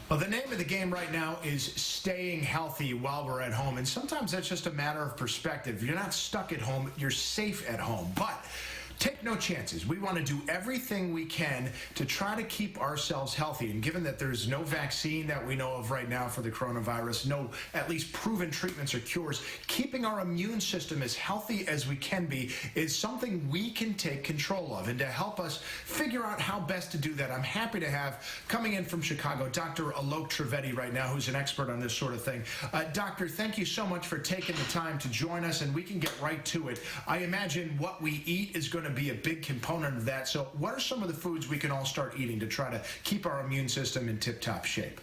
Well, the name of the game right now is staying healthy while we're at home. And sometimes that's just a matter of perspective. You're not stuck at home, you're safe at home. But take no chances. We want to do everything we can to try to keep ourselves healthy. And given that there's no vaccine that we know of right now for the coronavirus, no at least proven treatments or cures, keeping our immune system as healthy as we can be is something we can take control of. And to help us figure out how best to do that, I'm happy to have coming in from Chicago, Dr. Alok Trivedi right now, who's an expert on this sort of thing. Doctor, thank you so much for taking the time to join us, and we can get right to it. I imagine what we eat is going to be a big component of that. So what are some of the foods we can all start eating to try to keep our immune system in tip-top shape?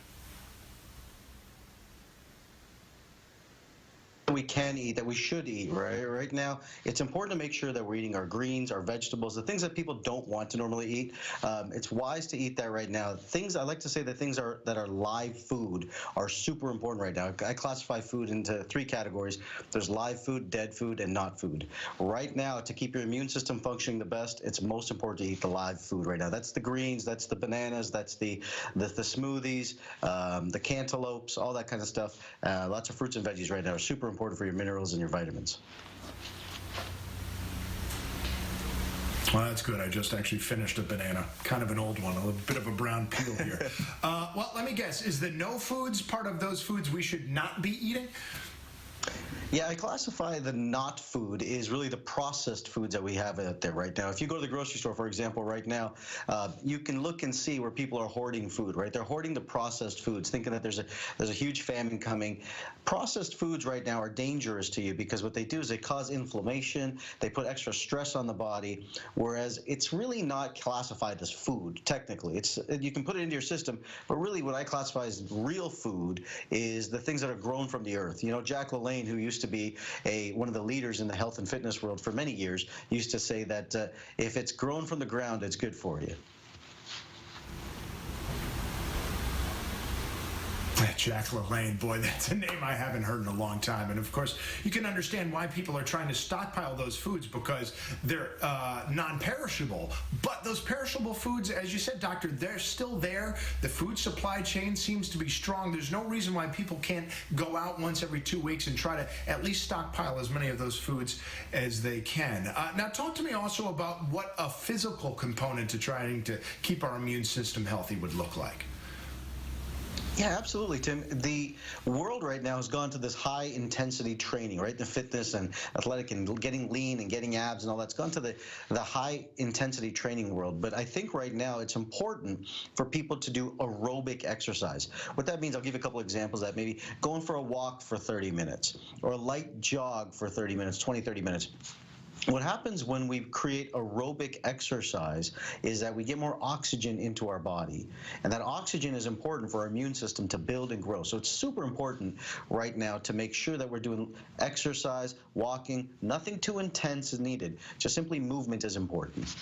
We can eat, that we should eat, right now it's important to make sure that we're eating our greens, our vegetables, the things that people don't want to normally eat. It's wise to eat that right now. Things I like to say that things that are live food are super important right now. I classify food into 3 categories. There's live food, dead food, and not food. Right now, to keep your immune system functioning the best, it's most important to eat the live food right now. That's the greens, that's the bananas, that's the smoothies, the cantaloupes, all that kind of stuff. Lots of fruits and veggies right now are super important for your minerals and your vitamins. Well, that's good. I just actually finished a banana, kind of an old one, a bit of a brown peel here. Well, let me guess, is the no foods part of those foods we should not be eating? Yeah, I classify the not food is really the processed foods that we have out there right now. If you go to the grocery store, for example, right now, you can look and see where people are hoarding food, right? They're hoarding the processed foods, thinking that there's a huge famine coming. Processed foods right now are dangerous to you because what they do is they cause inflammation, they put extra stress on the body, whereas it's really not classified as food, technically. You can put it into your system, but really what I classify as real food is the things that are grown from the earth. You know, LaLanne, who used to be one of the leaders in the health and fitness world for many years, used to say that if it's grown from the ground, it's good for you. LaLanne, boy, that's a name I haven't heard in a long time. And of course, you can understand why people are trying to stockpile those foods because they're non-perishable. But those perishable foods, as you said, doctor, they're still there. The food supply chain seems to be strong. There's no reason why people can't go out once every 2 weeks and try to at least stockpile as many of those foods as they can. Now, talk to me also about what a physical component to trying to keep our immune system healthy would look like. Yeah, absolutely, Tim. The world right now has gone to this high-intensity training, right? The fitness and athletic and getting lean and getting abs and all that's gone to the high-intensity training world. But I think right now it's important for people to do aerobic exercise. What that means, I'll give you a couple examples of that. Maybe going for a walk for 30 minutes or a light jog for 30 minutes, 20, 30 minutes. What happens when we create aerobic exercise is that we get more oxygen into our body. And that oxygen is important for our immune system to build and grow. So it's super important right now to make sure that we're doing exercise, walking. Nothing too intense is needed. Just simply movement is important.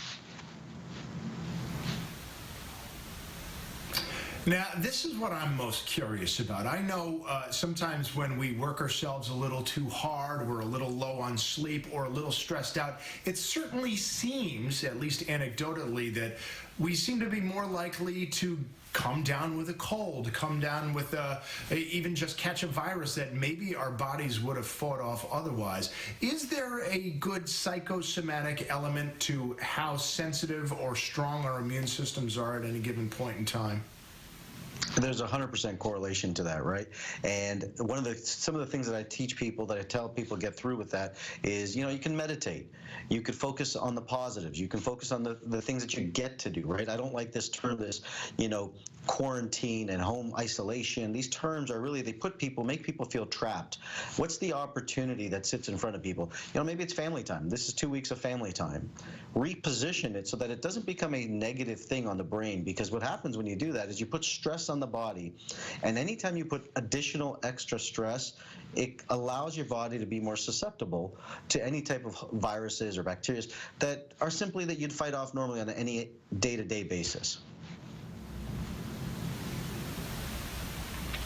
Now, this is what I'm most curious about. I know sometimes when we work ourselves a little too hard, we're a little low on sleep or a little stressed out, it certainly seems, at least anecdotally, that we seem to be more likely to come down with a cold, come down with even just catch a virus that maybe our bodies would have fought off otherwise. Is there a good psychosomatic element to how sensitive or strong our immune systems are at any given point in time? There's 100% correlation to that, right? And some of the things that I teach people, that I tell people get through with that is, you can meditate. You could focus on the positives. You can focus on the things that you get to do, right? I don't like this term, quarantine and home isolation. These terms are really, they make people feel trapped. What's the opportunity that sits in front of people? Maybe it's family time. This is 2 weeks of family time. Reposition it so that it doesn't become a negative thing on the brain, because what happens when you do that is you put stress on the body, and anytime you put additional extra stress, it allows your body to be more susceptible to any type of viruses or bacteria that are simply that you'd fight off normally on any day-to-day basis.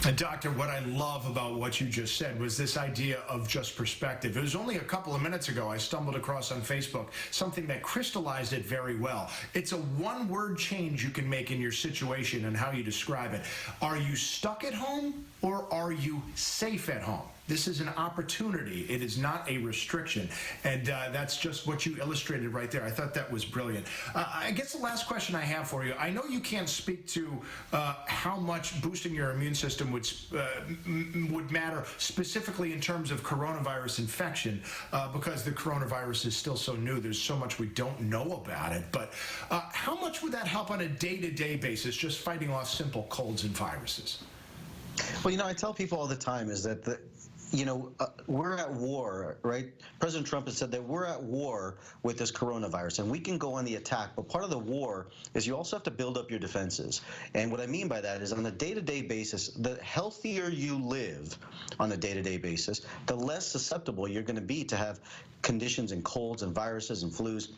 And Doctor, what I love about what you just said was this idea of just perspective. It was only a couple of minutes ago I stumbled across on Facebook something that crystallized it very well. It's a one-word change you can make in your situation and how you describe it. Are you stuck at home or are you safe at home? This is an opportunity. It is not a restriction. And that's just what you illustrated right there. I thought that was brilliant. I guess the last question I have for you, I know you can't speak to how much boosting your immune system would matter specifically in terms of coronavirus infection because the coronavirus is still so new. There's so much we don't know about it. But how much would that help on a day-to-day basis, just fighting off simple colds and viruses? Well, I tell people all the time is that we're at war, right? President Trump has said that we're at war with this coronavirus, and we can go on the attack. But part of the war is you also have to build up your defenses. And what I mean by that is on a day-to-day basis, the healthier you live on a day-to-day basis, the less susceptible you're going to be to have conditions and colds and viruses and flus.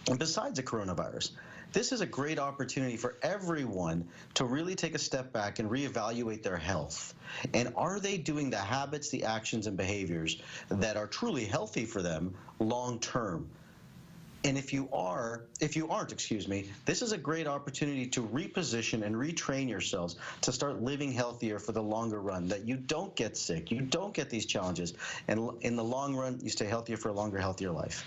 And besides the coronavirus, this is a great opportunity for everyone to really take a step back and reevaluate their health. And are they doing the habits, the actions, and behaviors that are truly healthy for them long term? And if you aren't, this is a great opportunity to reposition and retrain yourselves to start living healthier for the longer run, that you don't get sick, you don't get these challenges, and in the long run, you stay healthier for a longer, healthier life.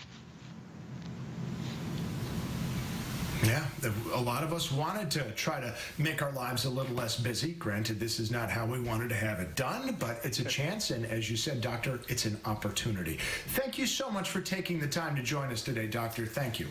Yeah, a lot of us wanted to try to make our lives a little less busy. Granted, this is not how we wanted to have it done, but it's a chance. And as you said, Doctor, it's an opportunity. Thank you so much for taking the time to join us today, Doctor. Thank you.